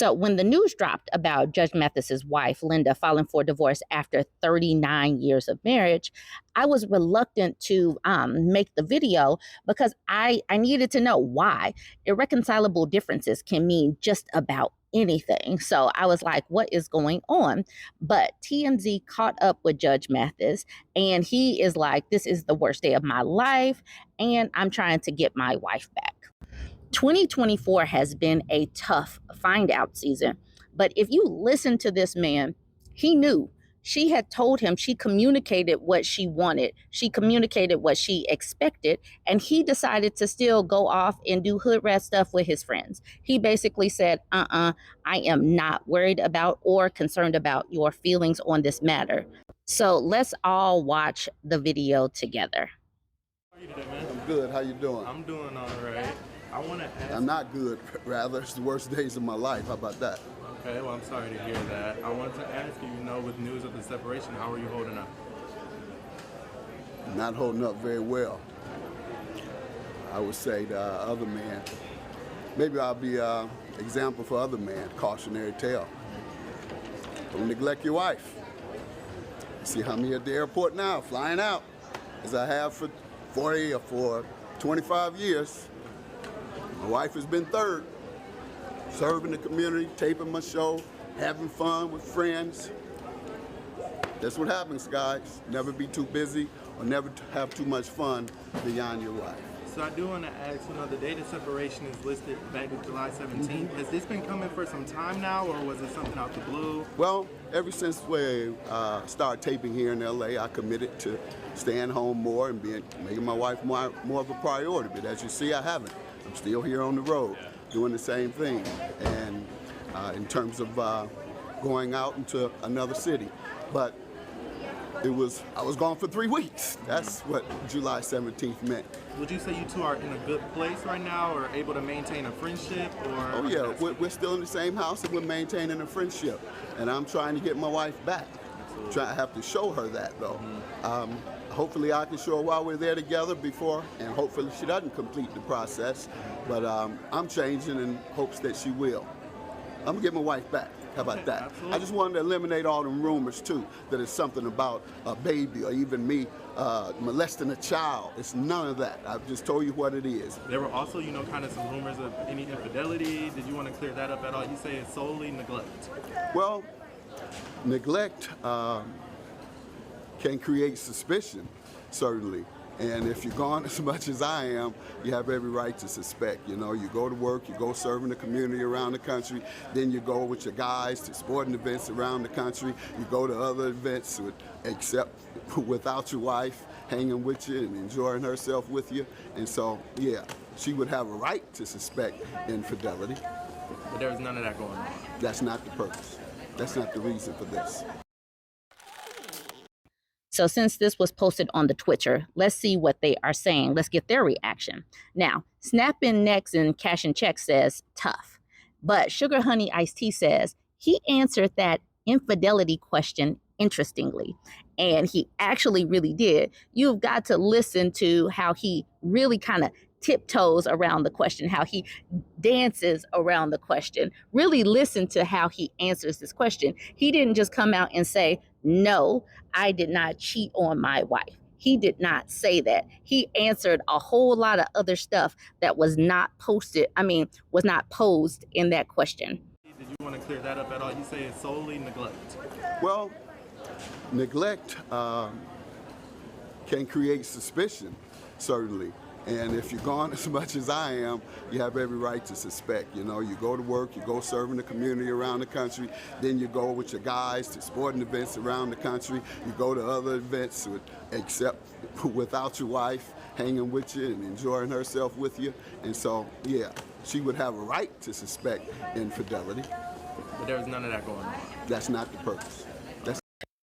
So when the news dropped about Judge Mathis's wife, Linda, filing for divorce after 39 years of marriage, I was reluctant to make the video because I needed to know why. Irreconcilable differences can mean just about anything. So I was like, what is going on? But TMZ caught up with Judge Mathis, and he is like, this is the worst day of my life, and I'm trying to get my wife back. 2024 has been a tough find out season. But if you listen to this man, he knew. She had told him, she communicated what she wanted. She communicated what she expected. And he decided to still go off and do hood rat stuff with his friends. He basically said, I am not worried about or concerned about your feelings on this matter. So let's all watch the video together. How are you today, man? I'm good. How you doing? I'm doing all right. I want to ask... I'm not good, rather. It's the worst days of my life. How about that? Okay, well, I'm sorry to hear that. I wanted to ask you, with news of the separation, how are you holding up? Not holding up very well. I would say the other man, maybe I'll be an example for other men, cautionary tale. Don't neglect your wife. See how many at the airport now, flying out, as I have for 40 or for 25 years. My wife has been third, serving the community, taping my show, having fun with friends. That's what happens, guys. Never be too busy or never have too much fun beyond your wife. So I do want to ask, the date of separation is listed back to July 17th. Has this been coming for some time now, or was it something out the blue? Well, ever since we started taping here in LA, I committed to staying home more and making my wife more of a priority. But as you see, I haven't. I'm still here on the road doing the same thing. And in terms of going out into another city. But I was gone for 3 weeks. That's what July 17th meant. Would you say you two are in a good place right now, or able to maintain a friendship? Or oh yeah, we're still in the same house and we're maintaining a friendship. And I'm trying to get my wife back. I have to show her that though. Hopefully I can show her while we're there together before, and hopefully she doesn't complete the process. But I'm changing in hopes that she will. I'm gonna get my wife back. How about that? Absolutely. I just wanted to eliminate all them rumors too, that it's something about a baby or even me molesting a child. It's none of that. I've just told you what it is. There were also, kind of some rumors of any infidelity. Did you want to clear that up at all? You say it's solely neglect. Well, neglect can create suspicion, certainly. And if you're gone as much as I am, you have every right to suspect. You go to work, you go serving the community around the country, then you go with your guys to sporting events around the country, you go to other events except without your wife hanging with you and enjoying herself with you. And so, yeah, she would have a right to suspect infidelity. But there was none of that going on. That's not the purpose. That's not the reason for this. So since this was posted on the Twitter, let's see what they are saying. Let's get their reaction. Now, Snapping Necks and Cashing Checks says tough. But Sugar Honey Iced Tea says he answered that infidelity question interestingly. And he actually really did. You've got to listen to how he really kind of tiptoes around the question, how he dances around the question. Really listen to how he answers this question. He didn't just come out and say, no, I did not cheat on my wife. He did not say that. He answered a whole lot of other stuff that was not posed in that question. Did you want to clear that up at all? You say it's solely neglect. Well, neglect can create suspicion, certainly. And if you're gone as much as I am, you have every right to suspect. You go to work, you go serving the community around the country, then you go with your guys to sporting events around the country, you go to other events except without your wife hanging with you and enjoying herself with you. And so, yeah, she would have a right to suspect infidelity. But there was none of that going on. That's not the purpose.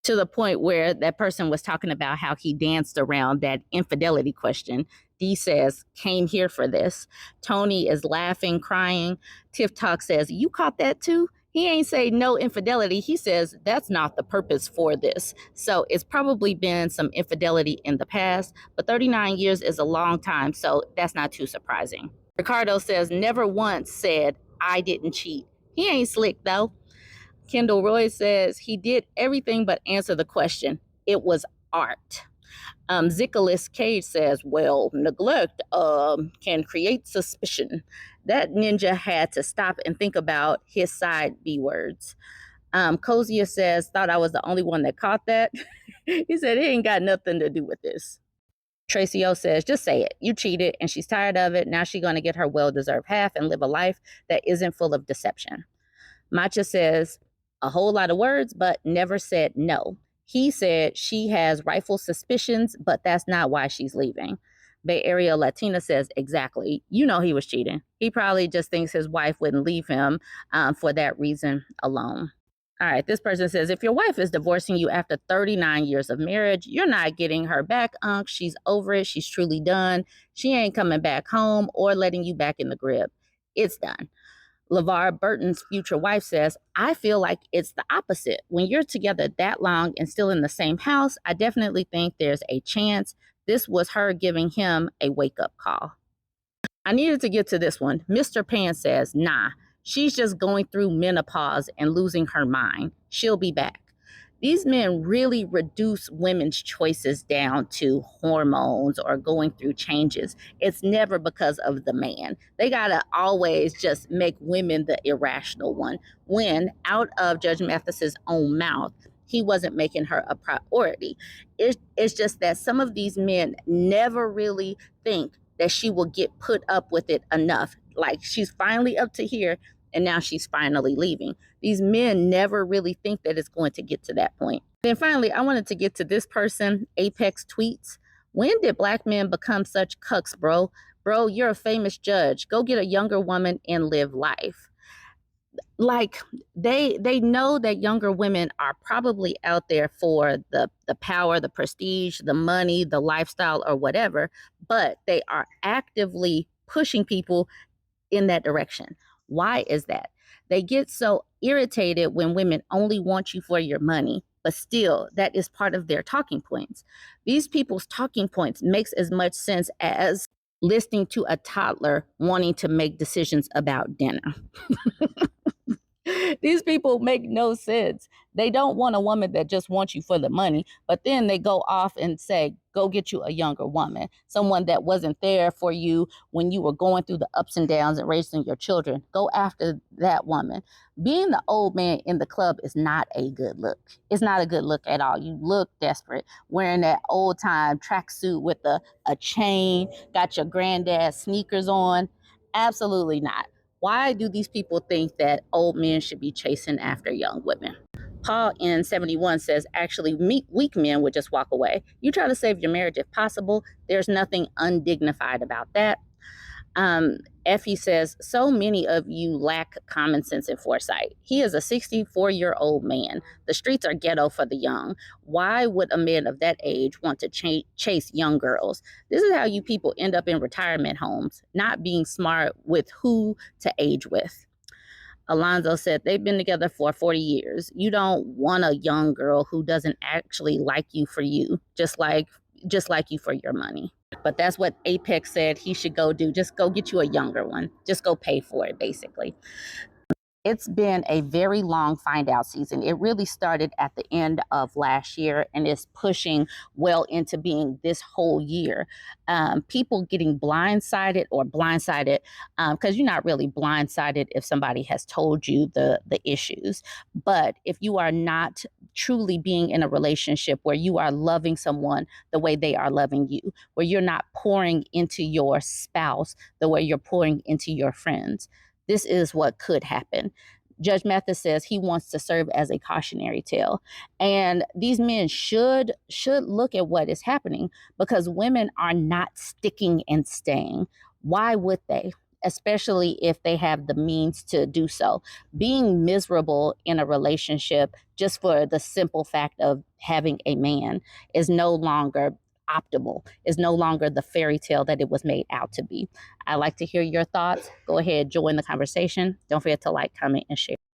To the point where that person was talking about how he danced around that infidelity question. Dee says, came here for this. Tony is laughing, crying. Tiff Talk says, you caught that too? He ain't say no infidelity. He says that's not the purpose for this. So it's probably been some infidelity in the past, but 39 years is a long time, so that's not too surprising. Ricardo says, never once said, I didn't cheat. He ain't slick though. Kendall Roy says he did everything but answer the question. It was art. Zicolis Cage says, well, neglect can create suspicion. That ninja had to stop and think about his side B words. Cozier says, thought I was the only one that caught that. He said, it ain't got nothing to do with this. Tracy O says, just say it. You cheated and she's tired of it. Now she's going to get her well-deserved half and live a life that isn't full of deception. Matcha says, a whole lot of words, but never said no. He said she has rightful suspicions, but that's not why she's leaving. Bay Area Latina says, exactly. You know he was cheating. He probably just thinks his wife wouldn't leave him for that reason alone. All right, this person says, if your wife is divorcing you after 39 years of marriage, you're not getting her back, Unc. She's over it. She's truly done. She ain't coming back home or letting you back in the crib. It's done. LeVar Burton's future wife says, I feel like it's the opposite. When you're together that long and still in the same house, I definitely think there's a chance this was her giving him a wake-up call. I needed to get to this one. Mr. Pan says, nah, she's just going through menopause and losing her mind. She'll be back. These men really reduce women's choices down to hormones or going through changes. It's never because of the man. They got to always just make women the irrational one, when out of Judge Mathis's own mouth, he wasn't making her a priority. It's just that some of these men never really think that she will get put up with it enough. Like, she's finally up to here and now she's finally leaving. These men never really think that it's going to get to that point. Then finally, I wanted to get to this person, Apex Tweets. When did black men become such cucks, bro? Bro, you're a famous judge. Go get a younger woman and live life. Like, they know that younger women are probably out there for the power, the prestige, the money, the lifestyle, or whatever, but they are actively pushing people in that direction. Why is that? They get so irritated when women only want you for your money, but still, that is part of their talking points. These people's talking points makes as much sense as listening to a toddler wanting to make decisions about dinner. These people make no sense. They don't want a woman that just wants you for the money, but then they go off and say, go get you a younger woman, someone that wasn't there for you when you were going through the ups and downs and raising your children. Go after that woman. Being the old man in the club is not a good look. It's not a good look at all. You look desperate wearing that old time tracksuit with a chain, got your granddad sneakers on. Absolutely not. Why do these people think that old men should be chasing after young women? Paul in 71 says, actually, weak men would just walk away. You try to save your marriage if possible. There's nothing undignified about that. Effie says, so many of you lack common sense and foresight. He is a 64-year-old man. The streets are ghetto for the young. Why would a man of that age want to chase young girls? This is how you people end up in retirement homes, not being smart with who to age with. Alonzo said, they've been together for 40 years. You don't want a young girl who doesn't actually like you for you, just like you for your money. But that's what Apex said he should go do. Just go get you a younger one. Just go pay for it, basically. It's been a very long find out season. It really started at the end of last year and is pushing well into being this whole year. People getting blindsided because you're not really blindsided if somebody has told you the issues. But if you are not truly being in a relationship where you are loving someone the way they are loving you, where you're not pouring into your spouse the way you're pouring into your friends, this is what could happen. Judge Mathis says he wants to serve as a cautionary tale. And these men should look at what is happening, because women are not sticking and staying. Why would they? Especially if they have the means to do so. Being miserable in a relationship just for the simple fact of having a man is no longer optimal, is no longer the fairy tale that it was made out to be. I'd like to hear your thoughts. Go ahead, join the conversation. Don't forget to like, comment, and share.